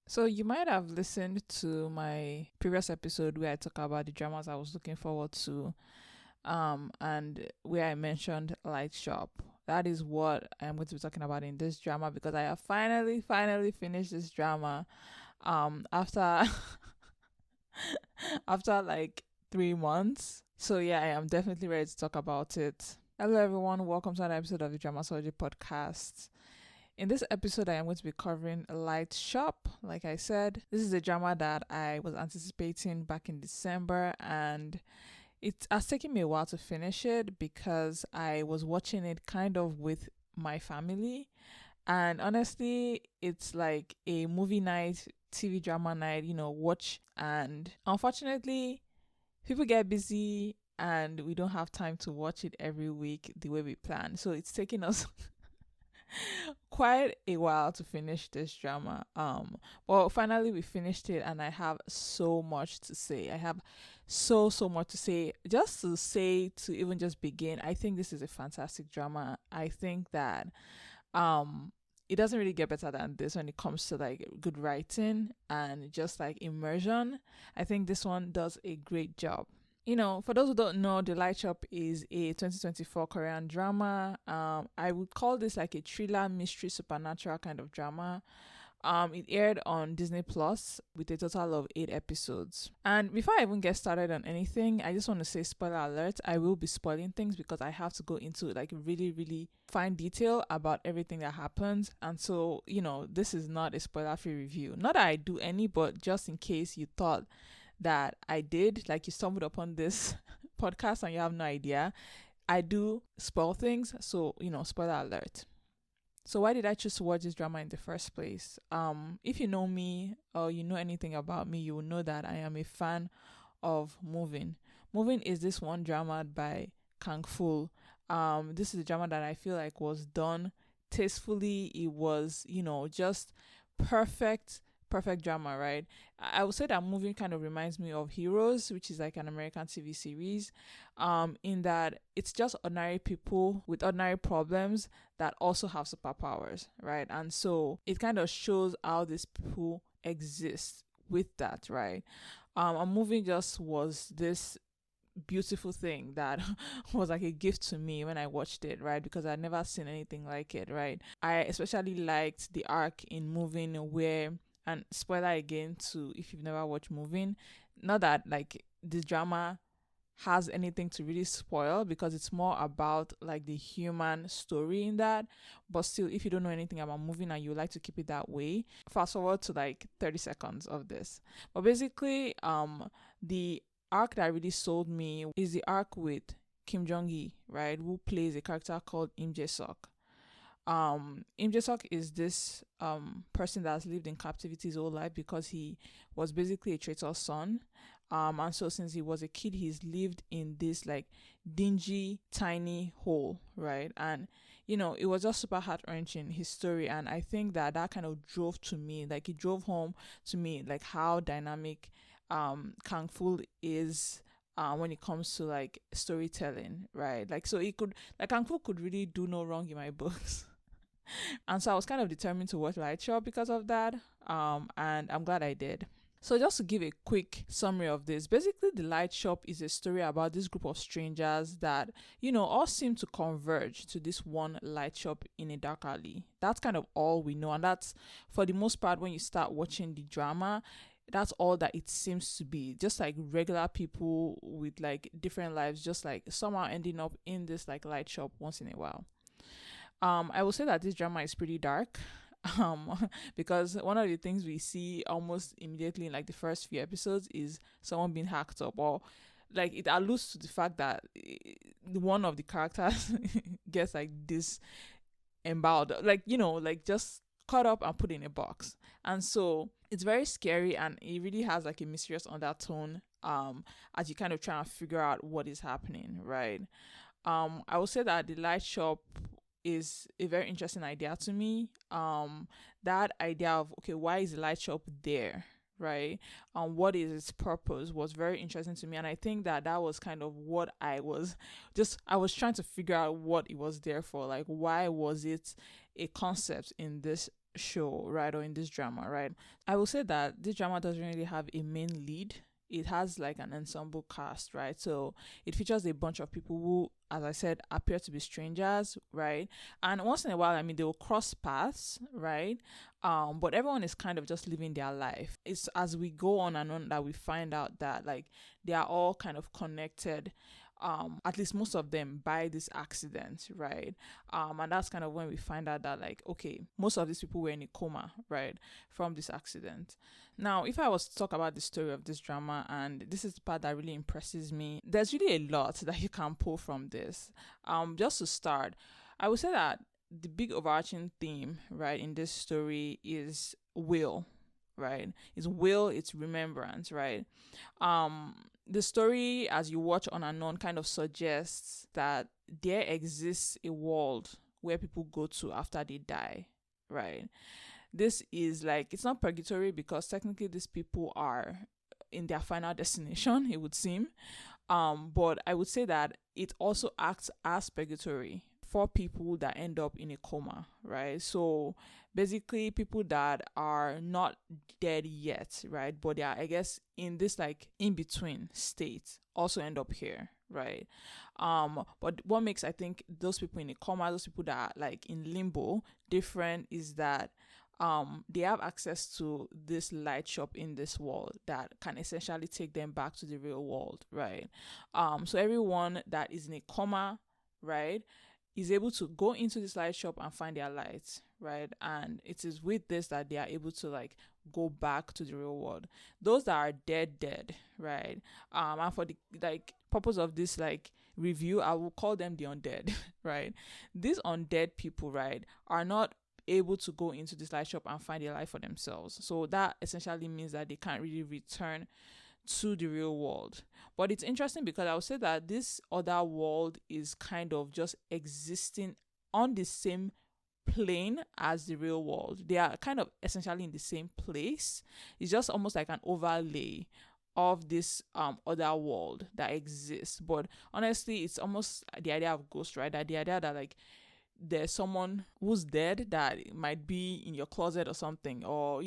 So you might have listened to my previous episode where I talk about the dramas I was looking forward to, and where I mentioned Light Shop. That is what I'm going to be talking about in this drama because I have finally finished this drama. After after like 3 months. So yeah, I am definitely ready to talk about it. Hello everyone, welcome to another episode of the Dramasology podcast. In this episode, I am going to be covering Light Shop. Like I said, this is a drama that I was anticipating back in December, and it has taken me a while to finish it because I was watching it kind of with my family. And honestly, it's like a movie night, TV drama night, watch. And unfortunately, people get busy and we don't have time to watch it every week the way we plan. So it's taking us quite a while to finish this drama. But finally we finished it and I have so much to say. I have so much to say. Just to say, to even just begin, I think this is a fantastic drama. I think that it doesn't really get better than this when it comes to like good writing and just like immersion. I think this one does a great job. For those who don't know, The Light Shop is a 2024 Korean drama. I would call this like a thriller, mystery, supernatural kind of drama. It aired on Disney Plus with a total of 8 episodes. And before I even get started on anything, I just want to say spoiler alert. I will be spoiling things because I have to go into like really fine detail about everything that happens. And so, this is not a spoiler-free review. Not that I do any, but just in case you thought that I did, like you stumbled upon this podcast and you have no idea, I do spoil things. So, spoiler alert. So why did I choose to watch this drama in the first place? If you know me or you know anything about me, you will know that I am a fan of Moving. Moving is this one drama by Kang Ful. This is a drama that I feel like was done tastefully. It was, just perfect drama, right? I would say that Moving kind of reminds me of Heroes, which is like an American TV series, in that it's just ordinary people with ordinary problems that also have superpowers, right? And so it kind of shows how these people exist with that, right? And Moving just was this beautiful thing that was like a gift to me when I watched it, right? Because I'd never seen anything like it, right? I especially liked the arc in Moving where, and spoiler again to if you've never watched Moving, not that like this drama has anything to really spoil because it's more about like the human story in that, but still, if you don't know anything about Moving and you like to keep it that way, fast forward to like 30 seconds of this. But basically, the arc that really sold me is the arc with Kim Jong-gi, right, who plays a character called Im Jae-suk. Im Jae-suk is this person that has lived in captivity his whole life because he was basically a traitor's son. And so since he was a kid, he's lived in this like dingy, tiny hole, right? And it was just super heart wrenching his story, and I think that kind of drove to me, like it drove home to me, like how dynamic Kang Fu is. When it comes to like storytelling, right? Like so, he could like Kang Fu could really do no wrong in my books. And so I was kind of determined to watch Light Shop because of that. And I'm glad I did. So just to give a quick summary of this, basically The Light Shop is a story about this group of strangers that, all seem to converge to this one light shop in a dark alley. That's kind of all we know. And that's, for the most part, when you start watching the drama, that's all that it seems to be. Just like regular people with like different lives, just like somehow ending up in this like light shop once in a while. I will say that this drama is pretty dark. Because one of the things we see almost immediately in like the first few episodes is someone being hacked up, or like it alludes to the fact that one of the characters gets like this emboweled, like like just caught up and put in a box. And so it's very scary, and it really has like a mysterious undertone as you kind of try and figure out what is happening, right? I would say that the light shop is a very interesting idea to me. That idea of, okay, why is the light shop there, right? What is its purpose was very interesting to me, and I think that was kind of what I was trying to figure out what it was there for. Like, why was it a concept in this show, right, or in this drama, right? I will say that this drama doesn't really have a main lead. It has like an ensemble cast, right? So it features a bunch of people who, as I said, appear to be strangers, right? And once in a while, I mean, they will cross paths, right? But everyone is kind of just living their life. It's as we go on and on that we find out that like they are all kind of connected, at least most of them, by this accident, right? And that's kind of when we find out that like, okay, most of these people were in a coma, right, from this accident. Now, if I was to talk about the story of this drama, and this is the part that really impresses me, there's really a lot that you can pull from this. Just to start, I would say that the big overarching theme, right, in this story is will, right? It's will, it's remembrance, right? The story, as you watch on and on, kind of suggests that there exists a world where people go to after they die, right? This is like, it's not purgatory because technically these people are in their final destination, it would seem. But I would say that it also acts as purgatory for people that end up in a coma, right? So basically people that are not dead yet, right? But they are, I guess, in this like in between state also end up here, right? But what makes, I think, those people in a coma, those people that are like in limbo different is that they have access to this light shop in this world that can essentially take them back to the real world, right? So everyone that is in a coma, right, is able to go into this light shop and find their light, right? And it is with this that they are able to like go back to the real world. Those that are dead, right? And for the like purpose of this like review, I will call them the undead, right? These undead people, right, are not able to go into this light shop and find their life for themselves. So that essentially means that they can't really return to the real world. But it's interesting because I would say that this other world is kind of just existing on the same plane as the real world. They are kind of essentially in the same place. It's just almost like an overlay of this other world that exists. But honestly, it's almost the idea of ghost, right? That the idea that like there's someone who's dead that might be in your closet or something, or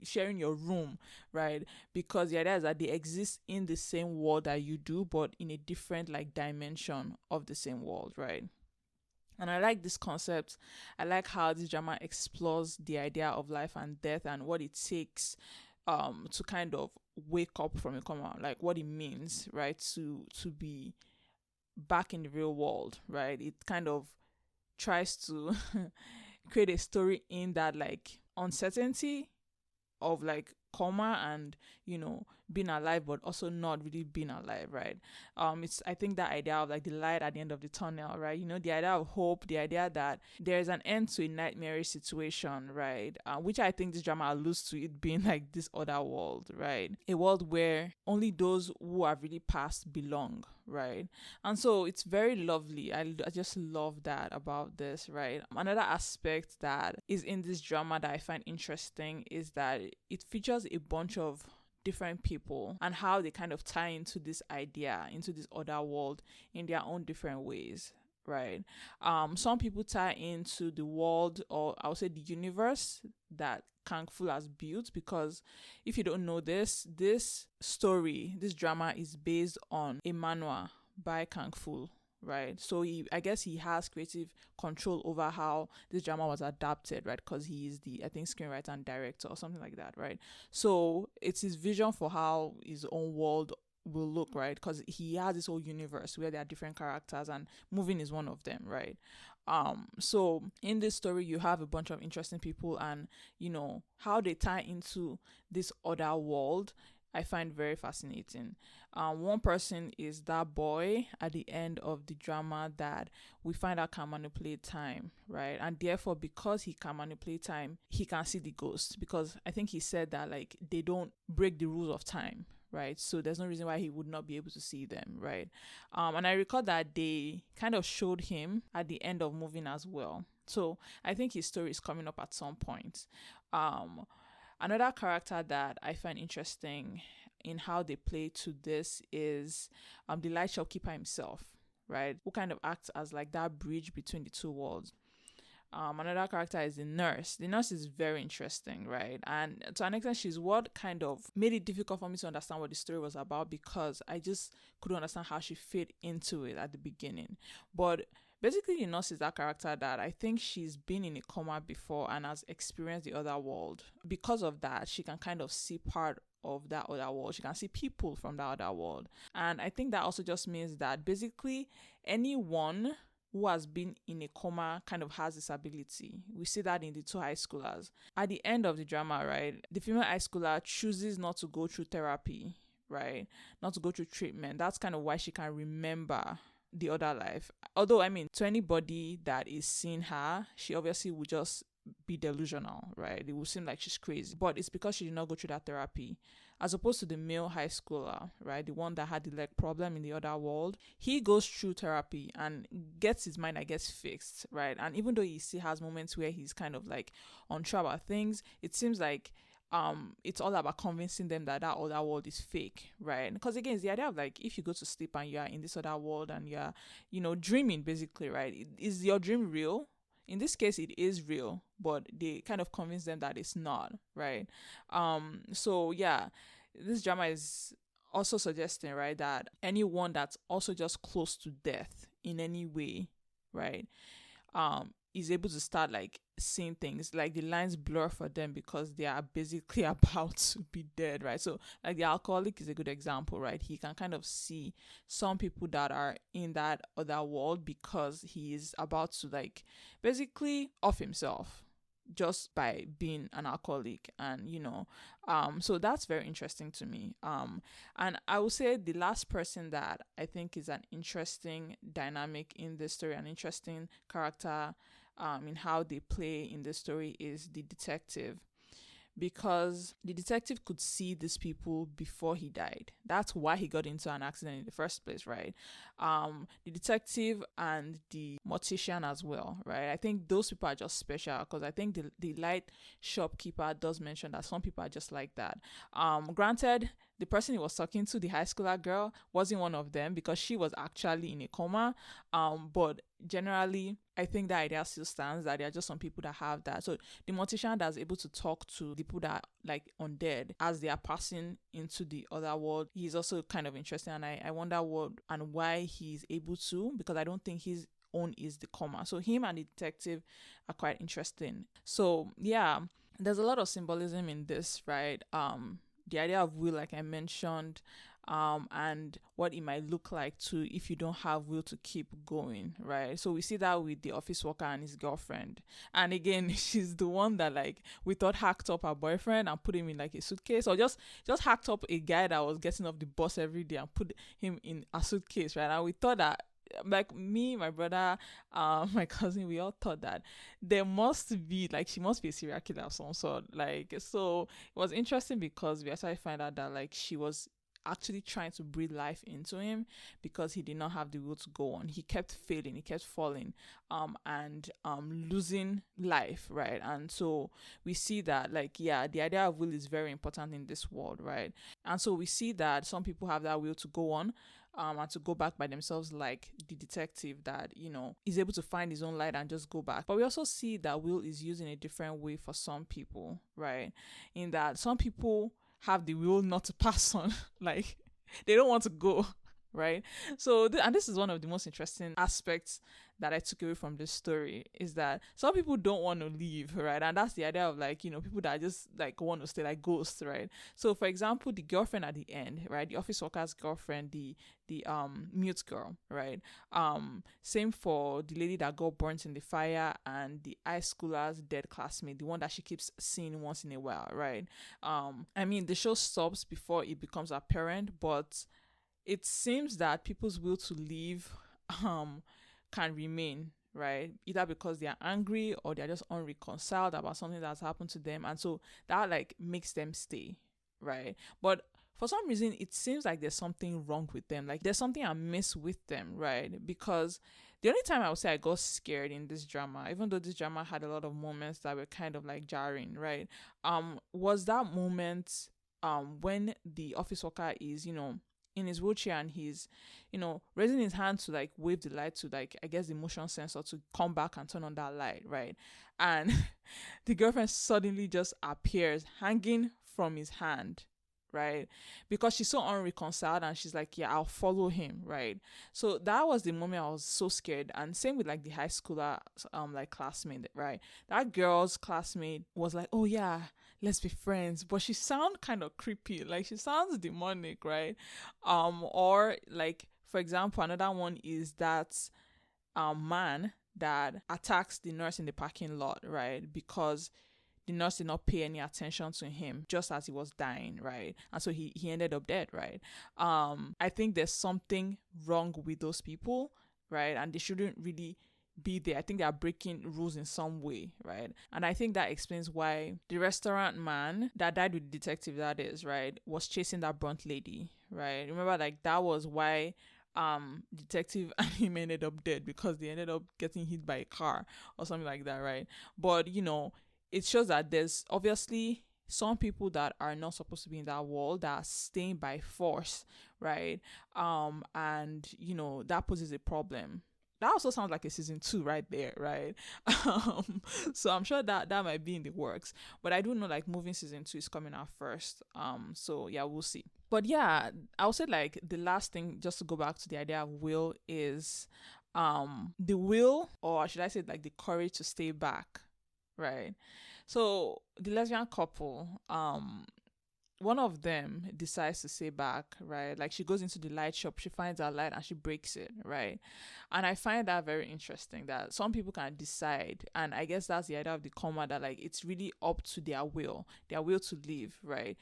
sharing your room, right? Because the idea is that they exist in the same world that you do, but in a different like dimension of the same world, right? And I like this concept. I like how this drama explores the idea of life and death and what it takes to kind of wake up from a coma, like what it means, right, to be back in the real world, right? It kind of tries to create a story in that like uncertainty of like coma and being alive but also not really being alive, right? It's, I think, that idea of like the light at the end of the tunnel, right? The idea of hope, the idea that there is an end to a nightmarish situation, right? Which I think this drama alludes to, it being like this other world, right? A world where only those who have really passed belong, right? And so it's very lovely. I just love that about this, right? Another aspect that is in this drama that I find interesting is that it features a bunch of different people and how they kind of tie into this idea, into this other world in their own different ways, right? Some people tie into the world, or I would say the universe, that Kang Fu has built, because if you don't know this story, this drama is based on a manhwa by Kang Fu, right? So I guess he has creative control over how this drama was adapted, right? Because he is the, I think, screenwriter and director or something like that, right? So it's his vision for how his own world will look, right? Because he has this whole universe where there are different characters and moving is one of them, right? So in this story you have a bunch of interesting people, and how they tie into this other world I find very fascinating. One person is that boy at the end of the drama that we find out can manipulate time, right? And therefore, because he can manipulate time, he can see the ghost. Because I think he said that like they don't break the rules of time, right? So there's no reason why he would not be able to see them, right? And I recall that they kind of showed him at the end of Moving as well. So I think his story is coming up at some point. Another character that I find interesting in how they play to this is the light shopkeeper himself, right? Who kind of acts as like that bridge between the two worlds. Another character is the nurse. The nurse is very interesting, right? And to an extent, she's what kind of made it difficult for me to understand what the story was about, because I just couldn't understand how she fit into it at the beginning. But basically, the nurse is that character that I think she's been in a coma before and has experienced the other world. Because of that, she can kind of see part of that other world. She can see people from that other world. And I think that also just means that basically anyone who has been in a coma kind of has this ability. We see that in the two high schoolers. At the end of the drama, right, the female high schooler chooses not to go through therapy, right? Not to go through treatment. That's kind of why she can remember the other life. Although, I mean, to anybody that is seeing her, she obviously would just be delusional, right? It would seem like she's crazy. But it's because she did not go through that therapy. As opposed to the male high schooler, right? The one that had the leg problem in the other world. He goes through therapy and gets his mind, I guess, fixed, right? And even though he still has moments where he's kind of like unsure about things, it seems like it's all about convincing them that that other world is fake, right? Because again, it's the idea of like, if you go to sleep and you're in this other world and you're, dreaming basically, right? Is your dream real? In this case, it is real, but they kind of convince them that it's not, right? So yeah, this drama is also suggesting, right, that anyone that's also just close to death in any way, right, is able to start like seeing things, like the lines blur for them because they are basically about to be dead, right? So like the alcoholic is a good example, right? He can kind of see some people that are in that other world because he is about to like basically off himself just by being an alcoholic. And so that's very interesting to me. And I would say the last person that I think is an interesting dynamic in this story, an interesting character in how they play in the story, is the detective, because the detective could see these people before he died. That's why he got into an accident in the first place, right? The detective and the mortician as well, right? I think those people are just special, because I think the light shopkeeper does mention that some people are just like that. Granted, the person he was talking to, the high schooler girl, wasn't one of them because she was actually in a coma. But generally, I think the idea still stands that there are just some people that have that. So the mortician that's able to talk to the people that are like undead as they are passing into the other world, he's also kind of interesting. And I wonder what and why he's able to, because I don't think his own is the coma. So him and the detective are quite interesting. So yeah, there's a lot of symbolism in this, right? The idea of will, like I mentioned, and what it might look like to if you don't have will to keep going, right? So we see that with the office worker and his girlfriend. And again, she's the one that like we thought hacked up her boyfriend and put him in like a suitcase, or just hacked up a guy that was getting off the bus every day and put him in a suitcase, right? And we thought that, like me, my brother, my cousin, we all thought that there must be like she must be a serial killer of some sort. Like, so it was interesting because we actually find out that like she was actually trying to breathe life into him because he did not have the will to go on. He kept failing, he kept falling, and losing life, right? And so we see that like, yeah, the idea of will is very important in this world, right? And so we see that some people have that will to go on, and to go back by themselves, like the detective that, is able to find his own light and just go back. But we also see that will is used in a different way for some people, right? In that some people have the will not to pass on, like they don't want to go, right? So, and this is one of the most interesting aspects that I took away from this story, is that some people don't want to leave, right? And that's the idea of like, people that just like want to stay, like ghosts, right? So for example, the girlfriend at the end, right? The office worker's girlfriend, the mute girl, right? Same for the lady that got burnt in the fire, and the high schooler's dead classmate, the one that she keeps seeing once in a while, right? I mean, the show stops before it becomes apparent, but it seems that people's will to leave can remain, right? Either because they are angry or they're just unreconciled about something that's happened to them, and so that like makes them stay, right? But for some reason it seems like there's something wrong with them, like there's something amiss with them, right? Because the only time I would say I got scared in this drama, even though this drama had a lot of moments that were kind of like jarring, right, was that moment when the office worker is in his wheelchair and he's, raising his hand to like wave the light to like, I guess, the motion sensor to come back and turn on that light, right? And the girlfriend suddenly just appears hanging from his hand, right? Because she's so unreconciled and she's like, yeah, I'll follow him, right? So that was the moment I was so scared. And same with like the high schooler like classmate, right? That girl's classmate was like, oh yeah, let's be friends, but she sounds kind of creepy, like she sounds demonic, right? Or like, for example, another one is that man that attacks the nurse in the parking lot, right? Because the nurse did not pay any attention to him just as he was dying, right? And so he ended up dead, right? I think there's something wrong with those people, right? And they shouldn't really be there. I think they are breaking rules in some way, right? And I think that explains why the restaurant man that died with the detective, that is, right, was chasing that brunt lady, right? Remember, like, that was why detective and him ended up dead, because they ended up getting hit by a car or something like that, right? But it shows that there's obviously some people that are not supposed to be in that world that are staying by force, right? And that poses a problem. That also sounds like a season 2 right there, right? So I'm sure that might be in the works, but I do know like moving season 2 is coming out first. So yeah, we'll see. But yeah, I would say like the last thing, just to go back to the idea of will, is the will, or should I say like the courage to stay back, right? So the lesbian couple, one of them decides to stay back, right? Like, she goes into the light shop, she finds a light and she breaks it, right? And I find that very interesting, that some people can decide, and I guess that's the idea of the comma, that like it's really up to their will to live, right?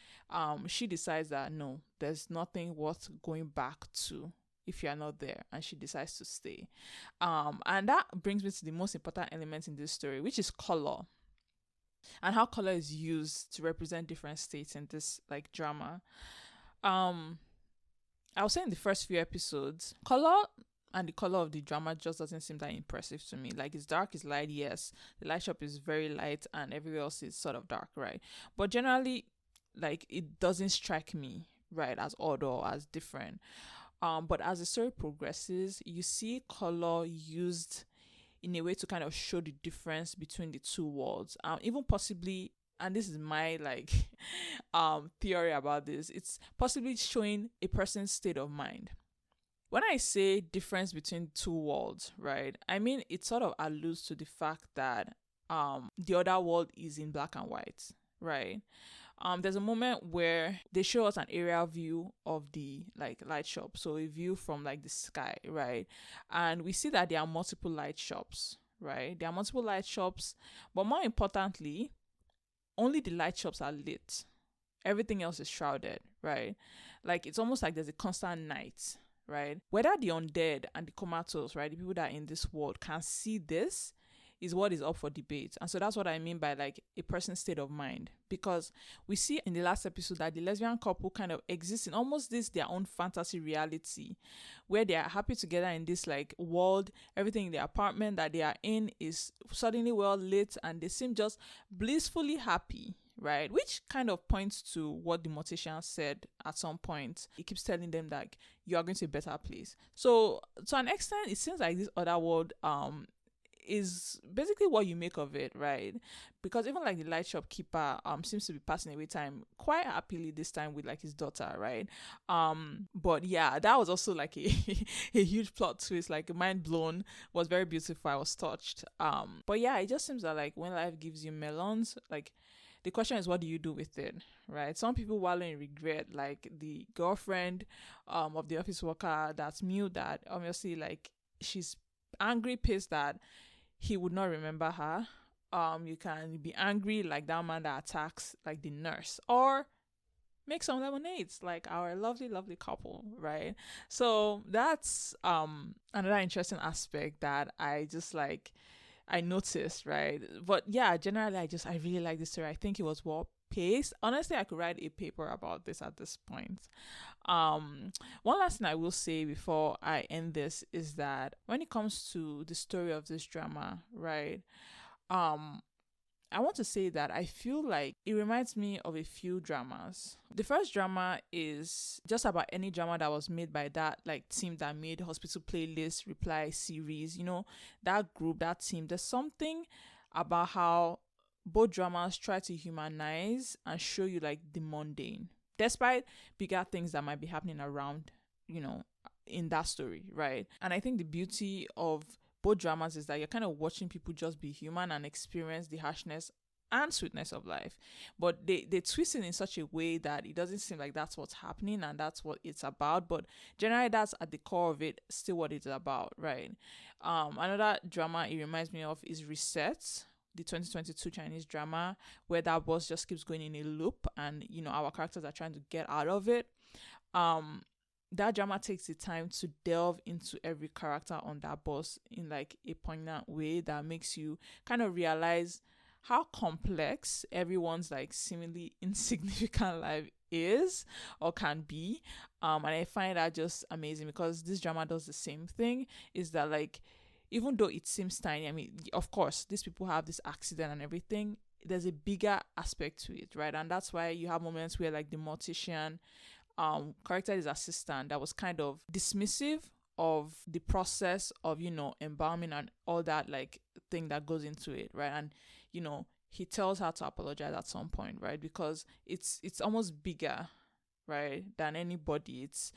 She decides that no, there's nothing worth going back to if you're not there, and she decides to stay. And that brings me to the most important element in this story, which is color, and how color is used to represent different states in this like drama. um I was saying in the first few episodes, color and the color of the drama just doesn't seem that impressive to me. Like, it's dark, it's light, yes, the light shop is very light and everywhere else is sort of dark, right? But generally, like, it doesn't strike me, right, as odd or as different. But as the story progresses, you see color used in a way to kind of show the difference between the two worlds, even possibly, and this is my like theory about this, it's possibly showing a person's state of mind. When I say difference between two worlds, right, I mean it sort of alludes to the fact that the other world is in black and white, right? There's a moment where they show us an aerial view of the like light shop, so a view from like the sky, right? And we see that there are multiple light shops, right? There are multiple light shops, but more importantly, only the light shops are lit. Everything else is shrouded, right? Like, it's almost like there's a constant night, right? Whether the undead and the comatose, right, the people that are in this world can see this is what is up for debate. And so that's what I mean by like a person's state of mind, because we see in the last episode that the lesbian couple kind of exists in almost this their own fantasy reality, where they are happy together in this like world. Everything in the apartment that they are in is suddenly well lit and they seem just blissfully happy, right? Which kind of points to what the mortician said at some point. He keeps telling them that you are going to a better place. So to an extent, it seems like this other world is basically what you make of it, right? Because even like the light shop keeper seems to be passing away time quite happily this time with like his daughter, right? But yeah, that was also like a a huge plot twist, like mind blown, was very beautiful. I was touched. But yeah, it just seems that like when life gives you melons, like, the question is, what do you do with it, right? Some people wallow in regret, like the girlfriend of the office worker that's mute, that obviously like she's angry, pissed that he would not remember her. You can be angry like that man that attacks like the nurse, or make some lemonades like our lovely couple, right? So that's another interesting aspect that I just like I noticed, right? But yeah, generally I really like this story. I think it was well paced. Honestly, I could write a paper about this at this point. One last thing I will say before I end this is that when it comes to the story of this drama, right? I want to say that I feel like it reminds me of a few dramas. The first drama is just about any drama that was made by that like team that made Hospital Playlist Reply series. That group, that team. There's something about how both dramas try to humanize and show you like the mundane, despite bigger things that might be happening around, you know, in that story, right? And I think the beauty of both dramas is that you're kind of watching people just be human and experience the harshness and sweetness of life. But they twist it in such a way that it doesn't seem like that's what's happening and that's what it's about. But generally that's at the core of it, still what it's about, right? Another drama it reminds me of is Reset, the 2022 Chinese drama, where that boss just keeps going in a loop and our characters are trying to get out of it. That drama takes the time to delve into every character on that bus in like a poignant way that makes you kind of realize how complex everyone's like seemingly insignificant life is or can be. And I find that just amazing because this drama does the same thing. Is that like, even though it seems tiny, I mean, of course these people have this accident and everything, there's a bigger aspect to it, right? And that's why you have moments where like the mortician character, his assistant, that was kind of dismissive of the process of embalming and all that like thing that goes into it, right? And he tells her to apologize at some point, right? Because it's almost bigger, right, than anybody. It's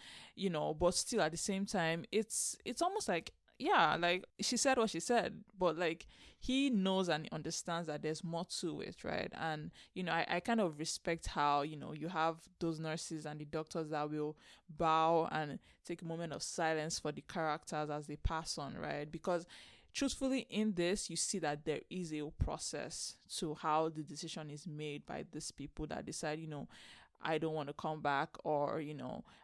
but still at the same time it's almost like, yeah, like she said what she said, but like he knows and understands that there's more to it, right? And I kind of respect how you have those nurses and the doctors that will bow and take a moment of silence for the characters as they pass on, right? Because truthfully in this you see that there is a process to how the decision is made by these people that decide, I don't want to come back, or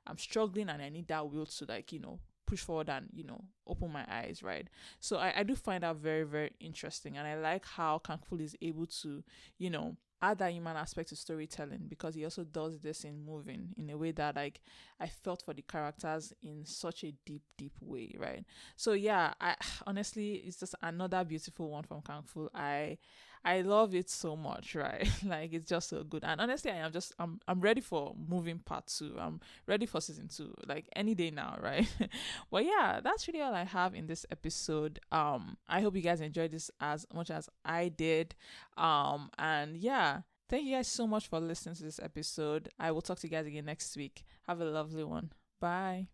I'm struggling and I need that will to like push forward and open my eyes, right? So I do find that very, very interesting, and I like how Kang Fu is able to add that human aspect to storytelling, because he also does this in moving in a way that like I felt for the characters in such a deep way, right? So yeah, I honestly, it's just another beautiful one from Kang Fu. I love it so much, right? Like it's just so good. And honestly, I'm ready for moving part 2. I'm ready for season 2, like any day now, right? But yeah, that's really all I have in this episode. I hope you guys enjoyed this as much as I did. And yeah, thank you guys so much for listening to this episode. I will talk to you guys again next week. Have a lovely one. Bye.